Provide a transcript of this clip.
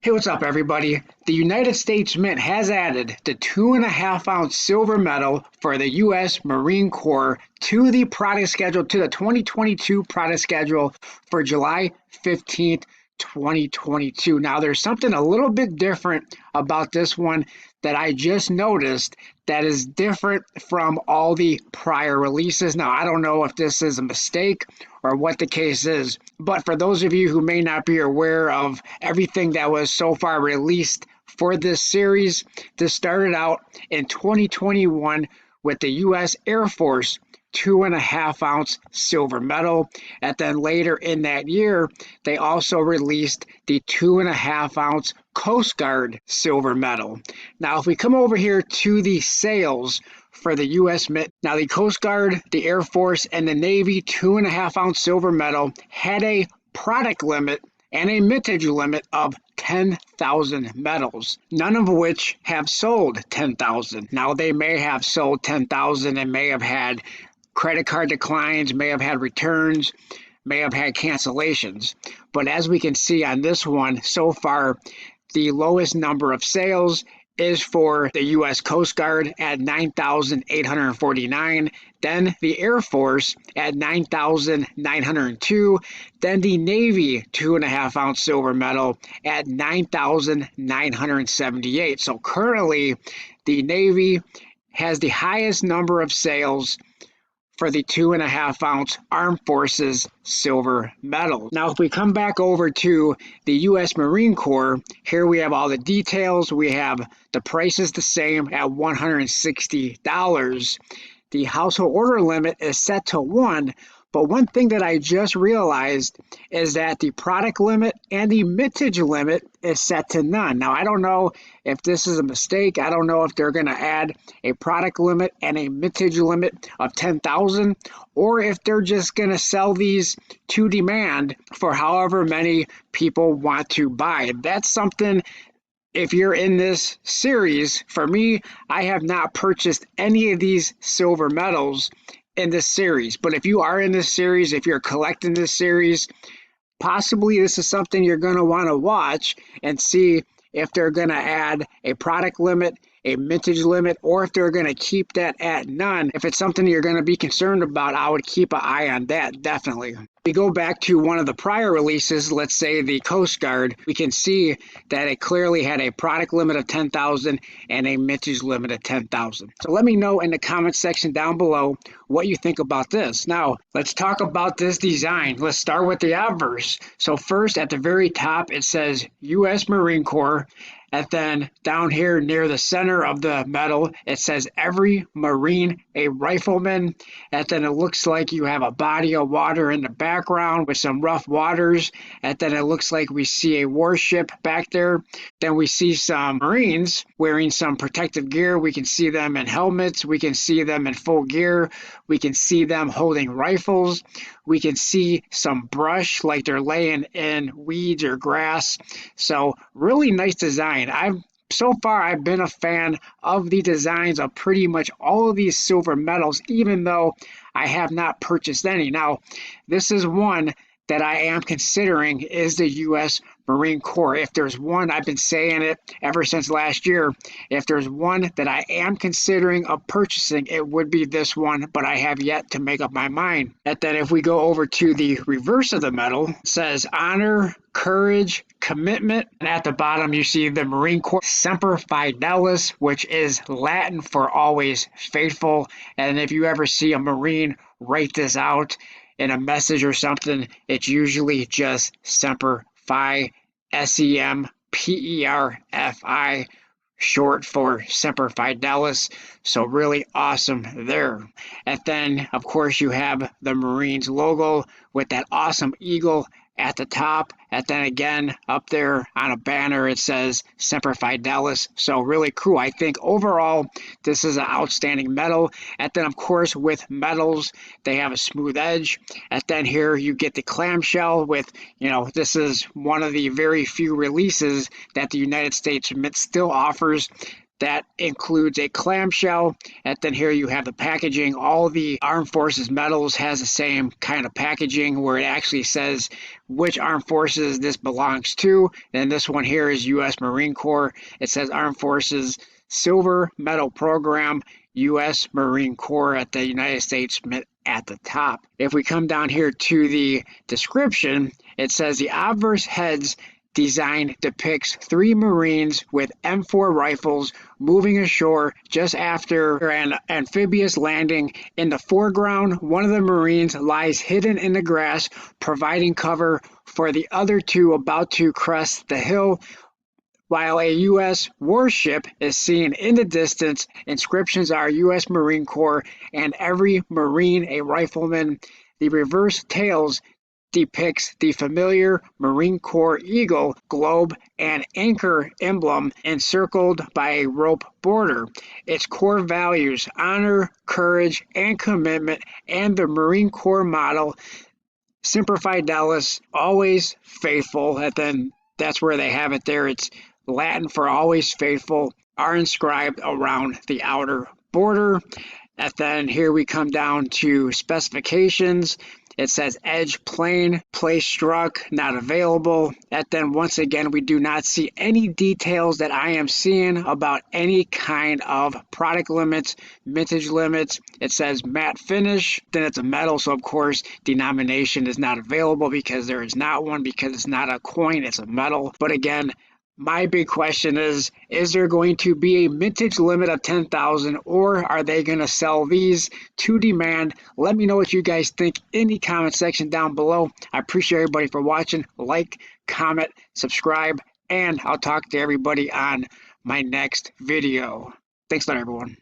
Hey, what's up, everybody? The United States Mint has added the 2.5 ounce silver medal for the U.S. Marine Corps to the product schedule, to the 2022 product schedule for July 15th, 2022. Now, there's something a little bit different about this one that I just noticed that is different from all the prior releases. Now, I don't know if this is a mistake or what the case is, but for those of you who may not be aware of everything that was so far released for this series, this started out in 2021 with the U.S. Air Force 2.5 ounce silver medal. And then later in that year, they also released the 2.5 ounce Coast Guard silver medal. Now, if we come over here to the sales for the U.S. Mint, now the Coast Guard, the Air Force, and the Navy 2.5 ounce silver medal had a product limit and a mintage limit of 10,000 medals, none of which have sold 10,000. Now, they may have sold 10,000 and may have had credit card declines, may have had returns, may have had cancellations. But as we can see on this one, so far, the lowest number of sales is for the U.S. Coast Guard at 9,849, then the Air Force at 9,902, then the Navy 2.5 ounce silver medal at 9,978. So currently, the Navy has the highest number of sales for the 2.5 ounce Armed Forces silver medal. Now, if we come back over to the U.S. Marine Corps, here we have all the details. We have the price is the same at $160. The household order limit is set to 1. But one thing that I just realized is that the product limit and the mintage limit is set to none. Now, I don't know if this is a mistake. I don't know if they're going to add a product limit and a mintage limit of 10,000, or if they're just going to sell these to demand for however many people want to buy. That's something. If you're in this series, for me, I have not purchased any of these silver medals in this series. But if you are in this series, if you're collecting this series, possibly this is something you're going to want to watch and see if they're going to add a product limit, a mintage limit, or if they're going to keep that at none. If it's something you're going to be concerned about, I would keep an eye on that, definitely. We go back to one of the prior releases, let's say the Coast Guard, we can see that it clearly had a product limit of 10,000 and a mintage limit of 10,000. So let me know in the comment section down below what you think about this. Now, let's talk about this design. Let's start with the obverse. So first, at the very top, it says U.S. Marine Corps. And then down here near the center of the medal, it says every Marine a rifleman. And then it looks like you have a body of water in the background with some rough waters. And then it looks like we see a warship back there. Then we see some Marines wearing some protective gear. We can see them in helmets. We can see them in full gear. We can see them holding rifles. We can see some brush like they're laying in weeds or grass. So really nice design. So far, I've been a fan of the designs of pretty much all of these silver medals, even though I have not purchased any. Now, this is one that I am considering is the U.S. Marine Corps. If there's one, I've been saying it ever since last year, if there's one that I am considering of purchasing, it would be this one, but I have yet to make up my mind. And then if we go over to the reverse of the medal, it says honor, courage, commitment. And at the bottom, you see the Marine Corps Semper Fidelis, which is Latin for always faithful. And if you ever see a Marine write this out in a message or something, it's usually just Semper Fi, SEMPERFI, short for Semper Fidelis. So really awesome there. And then, of course, you have the Marines logo with that awesome eagle at the top, and then again up there on a banner it says Semper Fidelis. So really cool. I think overall this is an outstanding medal. And then of course with medals they have a smooth edge. And then here you get the clamshell with, this is one of the very few releases that the United States Mint still offers That includes a clamshell, and then here you have the packaging. All the Armed Forces medals has the same kind of packaging where it actually says which Armed Forces this belongs to. And this one here is U.S. Marine Corps. It says Armed Forces Silver Medal Program, U.S. Marine Corps at the United States at the top. If we come down here to the description, it says the obverse heads design depicts 3 Marines with M4 rifles moving ashore just after an amphibious landing. In the foreground, one of the Marines lies hidden in the grass, providing cover for the other 2 about to crest the hill. While a U.S. warship is seen in the distance, inscriptions are U.S. Marine Corps and every Marine a rifleman. The reverse tails depicts the familiar Marine Corps eagle, globe, and anchor emblem encircled by a rope border. Its core values, honor, courage, and commitment, and the Marine Corps motto, Semper Fidelis, always faithful. And then that's where they have it there. It's Latin for always faithful, are inscribed around the outer border. And then here we come down to specifications. It says edge plane, place struck, not available. And then once again, we do not see any details that I am seeing about any kind of product limits, mintage limits. It says matte finish, then it's a metal. So of course, denomination is not available because there is not one, because it's not a coin, it's a metal. But again, my big question is there going to be a mintage limit of 10,000 or are they going to sell these to demand? Let me know what you guys think in the comment section down below. I appreciate everybody for watching. Like, comment, subscribe, and I'll talk to everybody on my next video. Thanks a lot, everyone.